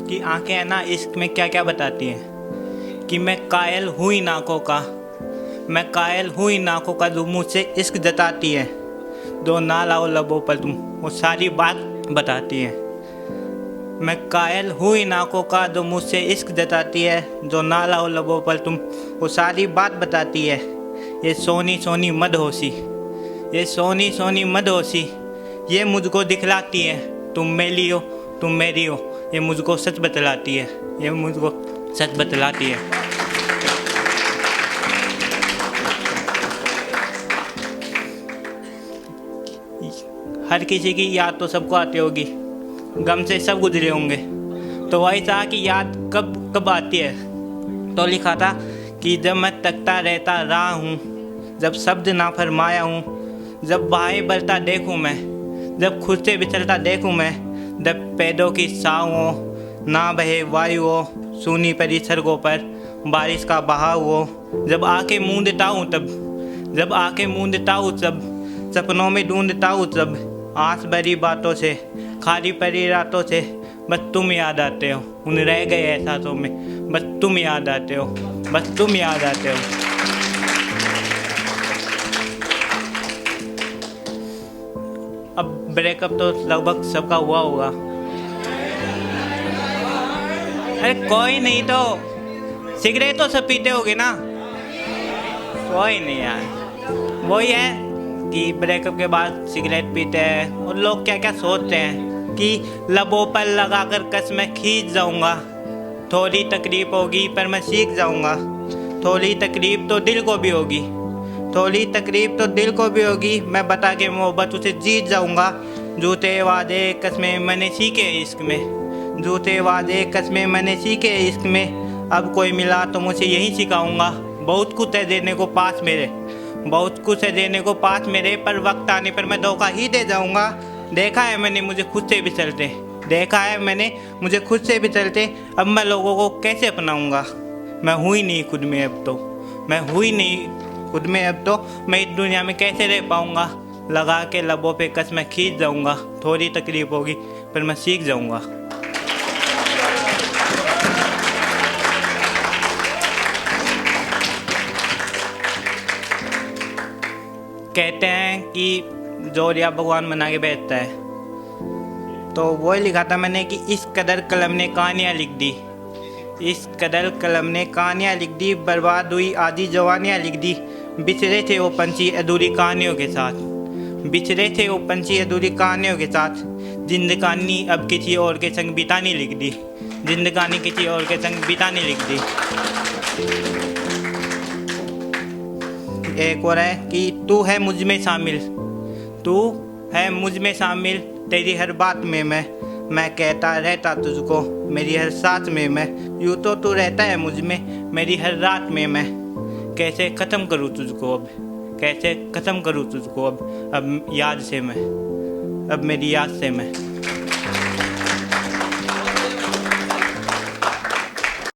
कि आंखें है ना इश्क में क्या क्या बताती हैं कि मैं कायल हूँ इन आँखों का, मैं कायल हूँ इन आँखों का जो मुझसे इश्क जताती है, जो ना लाओ लबों पर तुम वो सारी बात बताती है। मैं कायल हूँ इन आँखों का जो मुझसे इश्क जताती है, जो ना लाओ लबों पर तुम वो सारी बात बताती है। ये सोनी सोनी मदहोशी, ये सोनी सोनी मदहोशी, ये मुझको दिखलाती है तुम मेरी हो तुम मेरी हो, ये मुझको सच बतलाती है, ये मुझको सच बतलाती है। हर किसी की याद तो सबको आती होगी, गम से सब गुजरे होंगे, तो वही था कि याद कब कब आती है। तो लिखा था कि जब मैं तकता रहता रहा हूँ, जब शब्द ना फरमाया हूँ, जब बाहें बरता देखूँ मैं, जब खुद से बिछड़ता देखूँ मैं, जब पैदों की छाँव हो, ना बहे वायु हो, सूनी परी सड़कों पर बारिश का बहाव हो, जब आके मूंदता हूँ तब, जब आके मूंदता हूँ तब, सपनों में ढूंढता हूँ तब, आस भरी बातों से खाली परी रातों से बस तुम याद आते हो, उन रह गए एहसासों में बस तुम याद आते हो, बस तुम याद आते हो। अब ब्रेकअप तो लगभग सबका हुआ होगा। अरे कोई नहीं तो सिगरेट तो सब पीते होगे ना, कोई नहीं यार। वही है कि ब्रेकअप के बाद सिगरेट पीते हैं और लोग क्या क्या सोचते हैं कि लबों पर लगाकर कसमें खींच जाऊंगा, थोड़ी तकलीफ होगी पर मैं सीख जाऊंगा, थोड़ी तकलीफ तो दिल को भी होगी, थोड़ी तकलीफ तो दिल को भी होगी, मैं बता के मोहब्बत उसे जीत जाऊंगा। झूठे वादे कस्में मैंने सीखे इश्क में, झूठे वादे कस्में मैंने सीखे इश्क में, अब कोई मिला तो मुझे यही सिखाऊंगा। बहुत कुछ है देने को पास मेरे, बहुत कुछ है देने को पास मेरे, पर वक्त आने पर मैं धोखा ही दे जाऊंगा। देखा है मैंने मुझे खुद से भी चलते, देखा है मैंने मुझे खुद से भी चलते, अब मैं लोगों को कैसे अपनाऊंगा। मैं हूँ ही नहीं खुद में अब तो, मैं हूँ ही नहीं खुद में अब तो, मैं इस दुनिया में कैसे रह पाऊंगा। लगा के लबों पे कसमें खींच जाऊंगा, थोड़ी तकलीफ होगी पर मैं सीख जाऊंगा। कहते हैं कि जोरिया भगवान बना के बैठता है, तो वही लिखा था मैंने कि इस कदर कलम ने कहानियाँ लिख दी, इस कदर कलम ने कहानियाँ लिख दी, बर्बाद हुई आधी जवानियाँ लिख दी। बिछड़े थे वो पंछी अधूरी कहानियों के साथ, बिछड़े थे वो पंछी अधूरी कहानियों के साथ, जिंदगानी अब किसी और के संग बितानी लिख दी, जिंदगानी किसी और के संग बितानी लिख दी। एक और है कि तू है मुझ में शामिल, तू है मुझ में शामिल, तेरी हर बात में मैं कहता रहता तुझको मेरी हर सांस में मैं, यूँ तो तू रहता है मुझ में मेरी हर रात में मैं, कैसे ख़त्म करूँ तुझको अब, कैसे ख़त्म करूँ तुझको अब याद से मैं, अब मेरी याद से मैं।